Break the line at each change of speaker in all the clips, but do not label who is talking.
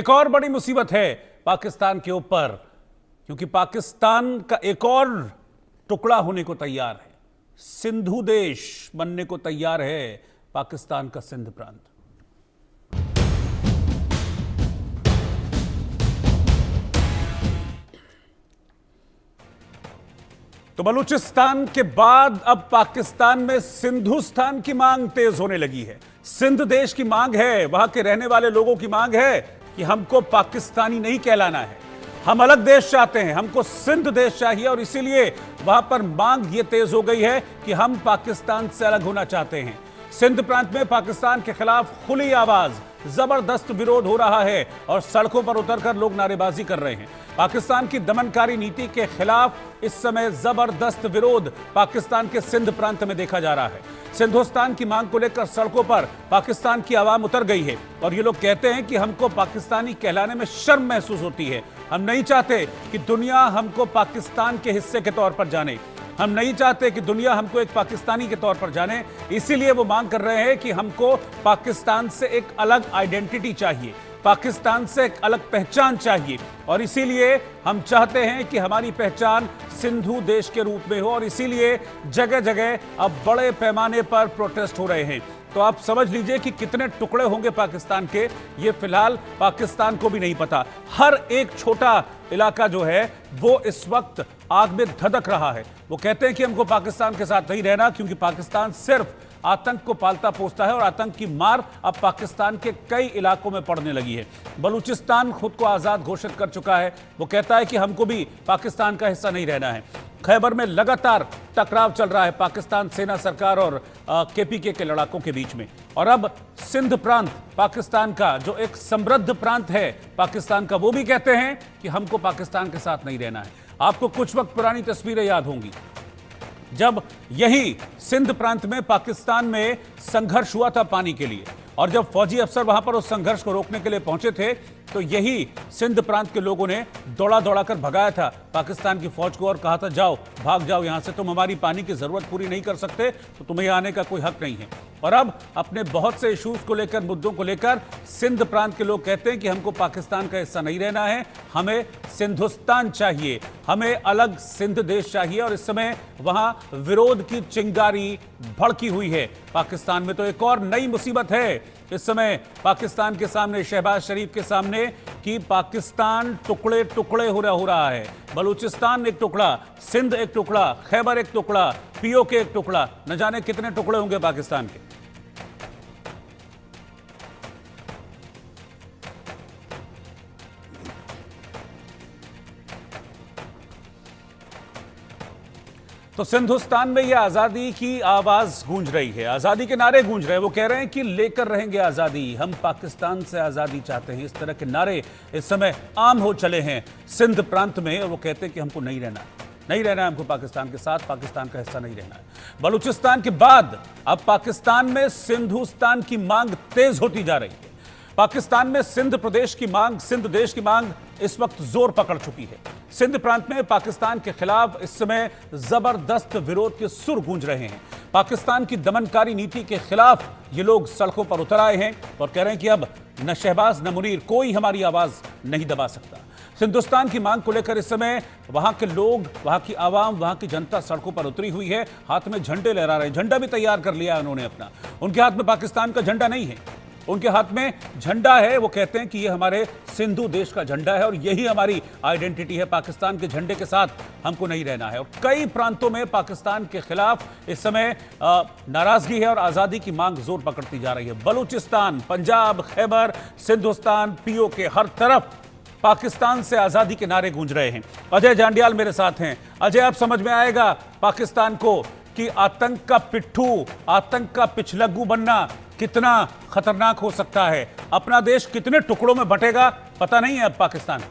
एक और बड़ी मुसीबत है पाकिस्तान के ऊपर, क्योंकि पाकिस्तान का एक और टुकड़ा होने को तैयार है। सिंधु देश बनने को तैयार है पाकिस्तान का सिंध प्रांत। तो बलूचिस्तान के बाद अब पाकिस्तान में सिंधुस्तान की मांग तेज होने लगी है। सिंध देश की मांग है, वहां के रहने वाले लोगों की मांग है कि हमको पाकिस्तानी नहीं कहलाना है, हम अलग देश चाहते हैं, हमको सिंध देश चाहिए। और इसीलिए वहां पर मांग ये तेज हो गई है कि हम पाकिस्तान से अलग होना चाहते हैं। सिंध प्रांत में पाकिस्तान के खिलाफ खुली आवाज, जबरदस्त विरोध हो रहा है और सड़कों पर उतरकर लोग नारेबाजी कर रहे हैं। पाकिस्तान की दमनकारी नीति के खिलाफ इस समय जबरदस्त विरोध पाकिस्तान के सिंध प्रांत में देखा जा रहा है। सिंधुस्तान की मांग को लेकर सड़कों पर पाकिस्तान की आवाम उतर गई है और ये लोग कहते हैं कि हमको पाकिस्तानी कहलाने में शर्म महसूस होती है। हम नहीं चाहते कि दुनिया हमको पाकिस्तान के हिस्से के तौर पर जाने, हम नहीं चाहते कि दुनिया हमको एक पाकिस्तानी के तौर पर जाने। इसीलिए वो मांग कर रहे हैं कि हमको पाकिस्तान से एक अलग आइडेंटिटी चाहिए, पाकिस्तान से एक अलग पहचान चाहिए। और इसीलिए हम चाहते हैं कि हमारी पहचान सिंधु देश के रूप में हो। और इसीलिए जगह जगह अब बड़े पैमाने पर प्रोटेस्ट हो रहे हैं। तो आप समझ लीजिए कि कितने टुकड़े होंगे पाकिस्तान के, ये फिलहाल पाकिस्तान को भी नहीं पता। हर एक छोटा इलाका जो है वो इस वक्त आग में धधक रहा है। वो कहते हैं कि हमको पाकिस्तान के साथ नहीं रहना, क्योंकि पाकिस्तान सिर्फ आतंक को पालता पोसता है और आतंक की मार अब पाकिस्तान के कई इलाकों में पड़ने लगी है। बलूचिस्तान खुद को आजाद घोषित कर चुका है, वो कहता है कि हमको भी पाकिस्तान का हिस्सा नहीं रहना है। खैबर में लगातार टकराव चल रहा है पाकिस्तान सेना सरकार और केपीके के लड़ाकों के बीच में। और अब सिंध प्रांत पाकिस्तान का जो एक समृद्ध प्रांत है पाकिस्तान का, वो भी कहते हैं कि हमको पाकिस्तान के साथ नहीं रहना है। आपको कुछ वक्त पुरानी तस्वीरें याद होंगी जब यही सिंध प्रांत में पाकिस्तान में संघर्ष हुआ था पानी के लिए, और जब फौजी अफसर वहां पर उस संघर्ष को रोकने के लिए पहुंचे थे तो यही सिंध प्रांत के लोगों ने दौड़ा दौड़ा कर भगाया था पाकिस्तान की फौज को और कहा था जाओ, भाग जाओ यहां से, तुम हमारी पानी की जरूरत पूरी नहीं कर सकते तो तुम्हें यहां आने का कोई हक नहीं है। और अब अपने बहुत से इश्यूज को लेकर, मुद्दों को लेकर सिंध प्रांत के लोग कहते हैं कि हमको पाकिस्तान का हिस्सा नहीं रहना है, हमें सिंधुस्तान चाहिए, हमें अलग सिंध देश चाहिए। और इस समय वहां विरोध की चिंगारी भड़की हुई है पाकिस्तान में। तो एक और नई मुसीबत है इस समय पाकिस्तान के सामने, शहबाज शरीफ के सामने, कि पाकिस्तान टुकड़े टुकड़े हो रहा है। बलूचिस्तान एक टुकड़ा, सिंध एक टुकड़ा, खैबर एक टुकड़ा, पीओके एक टुकड़ा, न जाने कितने टुकड़े होंगे पाकिस्तान के। तो सिंधुस्तान में यह आजादी की आवाज गूंज रही है, आजादी के नारे गूंज रहे हैं। वो कह रहे हैं कि लेकर रहेंगे आजादी, हम पाकिस्तान से आजादी चाहते हैं। इस तरह के नारे इस समय आम हो चले हैं सिंध प्रांत में। और वो कहते हैं कि हमको नहीं रहना, नहीं रहना है हमको पाकिस्तान के साथ, पाकिस्तान का हिस्सा नहीं रहना है। बलूचिस्तान के बाद अब पाकिस्तान में सिंधुस्तान की मांग तेज होती जा रही है। पाकिस्तान में सिंध प्रदेश की मांग, सिंध देश की मांग इस वक्त जोर पकड़ चुकी है। सिंध प्रांत में पाकिस्तान के खिलाफ इस समय जबरदस्त विरोध के सुर गूंज रहे हैं। पाकिस्तान की दमनकारी नीति के खिलाफ ये लोग सड़कों पर उतर आए हैं और कह रहे हैं कि अब न शहबाज न मुनीर, कोई हमारी आवाज नहीं दबा सकता। सिंधुस्तान की मांग को लेकर इस समय वहां के लोग, वहां की आवाम, वहां की जनता सड़कों पर उतरी हुई है, हाथ में झंडे लहरा रहे हैं। झंडा भी तैयार कर लिया है उन्होंने अपना। उनके हाथ में पाकिस्तान का झंडा नहीं है, उनके हाथ में झंडा है। वो कहते हैं कि ये हमारे सिंधु देश का झंडा है और यही हमारी आइडेंटिटी है, पाकिस्तान के झंडे के साथ हमको नहीं रहना है। और कई प्रांतों में पाकिस्तान के खिलाफ इस समय नाराजगी है और आजादी की मांग जोर पकड़ती जा रही है। बलूचिस्तान, पंजाब, खैबर, सिंधुस्तान, पीओके, हर तरफ पाकिस्तान से आजादी के नारे गूंज रहे हैं। अजय जांडियाल मेरे साथ हैं। अजय, अब समझ में आएगा पाकिस्तान को कि आतंक का पिट्ठू, आतंक का पिछलग्गू बनना कितना खतरनाक हो सकता है। अपना देश कितने टुकड़ों में बंटेगा पता नहीं है अब पाकिस्तान।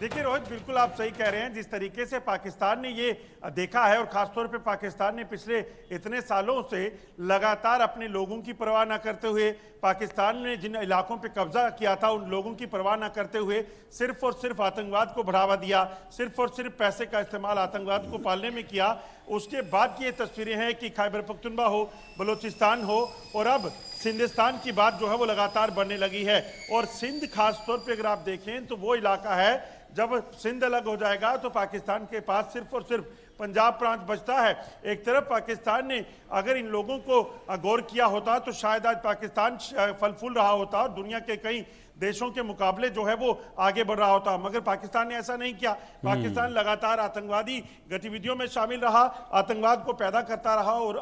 देखिए रोहित, बिल्कुल आप सही कह रहे हैं। जिस तरीके से पाकिस्तान ने ये देखा है और खासतौर पे पाकिस्तान ने पिछले इतने सालों से लगातार अपने लोगों की परवाह न करते हुए, पाकिस्तान ने जिन इलाकों पे कब्जा किया था उन लोगों की परवाह न करते हुए सिर्फ और सिर्फ आतंकवाद को बढ़ावा दिया, सिर्फ और सिर्फ पैसे का इस्तेमाल आतंकवाद को पालने में किया। उसके बाद की ये तस्वीरें हैं कि खैबर पख्तूनख्वा हो, बलूचिस्तान हो और अब सिंधिस्तान की बात जो है वो लगातार बढ़ने लगी है। और सिंध खास तौर पे अगर आप देखें तो वो इलाका है, जब सिंध अलग हो जाएगा तो पाकिस्तान के पास सिर्फ और सिर्फ पंजाब प्रांत बचता है। एक तरफ पाकिस्तान ने अगर इन लोगों को गौर किया होता तो शायद आज पाकिस्तान फल फूल रहा होता और दुनिया के कई देशों के मुकाबले जो है वो आगे बढ़ रहा होता, मगर पाकिस्तान ने ऐसा नहीं किया। पाकिस्तान लगातार आतंकवादी गतिविधियों में शामिल रहा, आतंकवाद को पैदा करता रहा और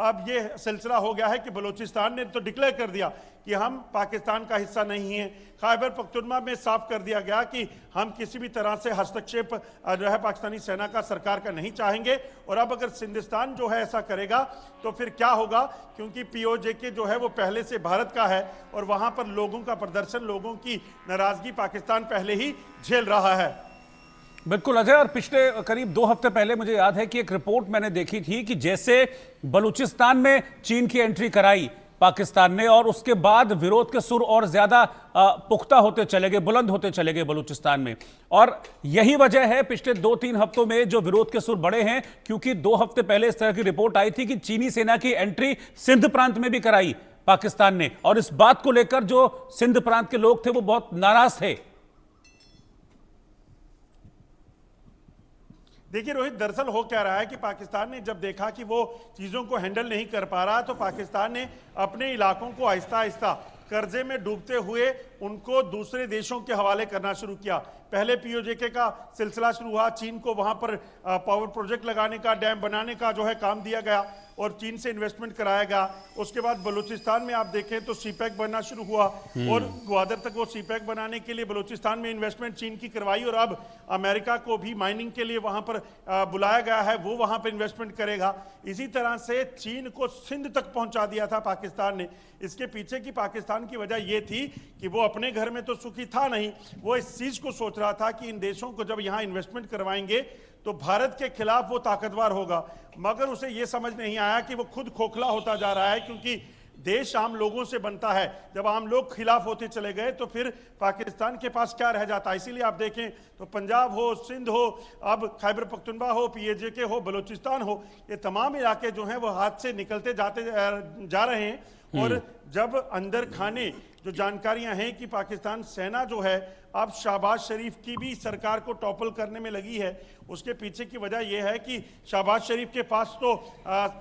अब ये सिलसिला हो गया है कि बलूचिस्तान ने तो डिक्लेयर कर दिया कि हम पाकिस्तान का हिस्सा नहीं है। खैबर पख्तूनख्वा में साफ कर दिया गया कि हम किसी भी तरह से हस्तक्षेप जो है पाकिस्तानी सेना का, सरकार का नहीं चाहेंगे। और अब अगर सिंधिस्तान जो है ऐसा करेगा तो फिर क्या होगा, क्योंकि पीओजे जो है वो पहले से भारत का है और वहां पर लोगों का प्रदर्शन, लोगों की नाराजगी पाकिस्तान पहले ही झेल रहा है।
बिल्कुल अजय, और पिछले करीब 2 हफ्ते पहले मुझे याद है कि एक रिपोर्ट मैंने देखी थी कि जैसे बलूचिस्तान में चीन की एंट्री कराई पाकिस्तान ने और उसके बाद विरोध के सुर और ज्यादा पुख्ता होते चले गए, बुलंद होते चले गए बलूचिस्तान में। और यही वजह है पिछले 2-3 हफ्तों में जो विरोध के सुर बढ़े हैं, क्योंकि 2 हफ्ते पहले इस तरह की रिपोर्ट आई थी कि चीनी सेना की एंट्री सिंध प्रांत में भी कराई पाकिस्तान ने, और इस बात को लेकर जो सिंध प्रांत के लोग थे वो बहुत नाराज थे।
देखिए रोहित, दरअसल हो क्या रहा है कि पाकिस्तान ने जब देखा कि वो चीज़ों को हैंडल नहीं कर पा रहा तो पाकिस्तान ने अपने इलाकों को आहिस्ता आहिस्ता कर्जे में डूबते हुए उनको दूसरे देशों के हवाले करना शुरू किया। पहले पीओजेके का सिलसिला शुरू हुआ, चीन को वहां पर पावर प्रोजेक्ट लगाने का, डैम बनाने का जो है काम दिया गया और चीन से इन्वेस्टमेंट कराया गया। उसके बाद बलूचिस्तान में आप देखें तो सीपैक बनना शुरू हुआ और ग्वादर तक वो सीपैक बनाने के लिए बलूचिस्तान में इन्वेस्टमेंट चीन की करवाई और अब अमेरिका को भी माइनिंग के लिए वहां पर बुलाया गया है, वो वहां पर इन्वेस्टमेंट करेगा। इसी तरह से चीन को सिंध तक पहुंचा दिया था पाकिस्तान ने। इसके पीछे की पाकिस्तान की वजह यह थी कि वो अपने घर में तो सुखी था नहीं, वो इस चीज को सोच रहा था कि इन देशों को जब यहां इन्वेस्टमेंट करवाएंगे तो भारत के खिलाफ वो ताकतवर होगा। मगर उसे ये समझ नहीं आया कि वो खुद खोखला होता जा रहा है, क्योंकि देश आम लोगों से बनता है। जब आम लोग खिलाफ होते चले गए तो फिर पाकिस्तान के पास क्या रह जाता है। इसीलिए आप देखें तो पंजाब हो, सिंध हो, अब खैबर पख्तूनख्वा हो, पीएजे हो, बलूचिस्तान हो, ये तमाम इलाके जो हैं वो हाथ से निकलते जाते जा रहे हैं। और जब अंदर खाने जो जानकारियां हैं कि पाकिस्तान सेना जो है अब शहबाज शरीफ की भी सरकार को टॉपल करने में लगी है, उसके पीछे की वजह यह है कि शहबाज शरीफ के पास तो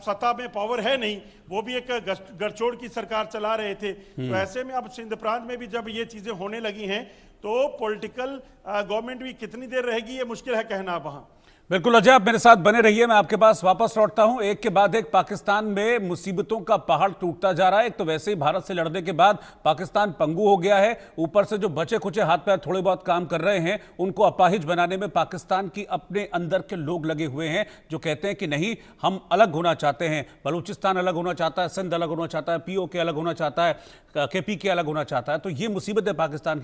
सत्ता में पावर है नहीं, वो भी एक गठजोड़ की सरकार चला रहे थे। तो ऐसे में अब सिंध प्रांत में भी जब ये चीजें होने लगी हैं तो पॉलिटिकल गवर्नमेंट भी कितनी देर रहेगी ये मुश्किल है कहना वहां।
बिल्कुल अजय, आप मेरे साथ बने रहिए, मैं आपके पास वापस लौटता हूं। एक के बाद एक पाकिस्तान में मुसीबतों का पहाड़ टूटता जा रहा है। एक तो वैसे ही भारत से लड़ने के बाद पाकिस्तान पंगु हो गया है, ऊपर से जो बचे खुचे हाथ पैर थोड़े बहुत काम कर रहे हैं उनको अपाहिज बनाने में पाकिस्तान की अपने अंदर के लोग लगे हुए हैं, जो कहते हैं कि नहीं, हम अलग होना चाहते हैं, बलूचिस्तान अलग होना चाहता है, सिंध अलग होना चाहता है, पीओके अलग होना चाहता है, केपीके अलग होना चाहता है। तो ये मुसीबत है पाकिस्तान की।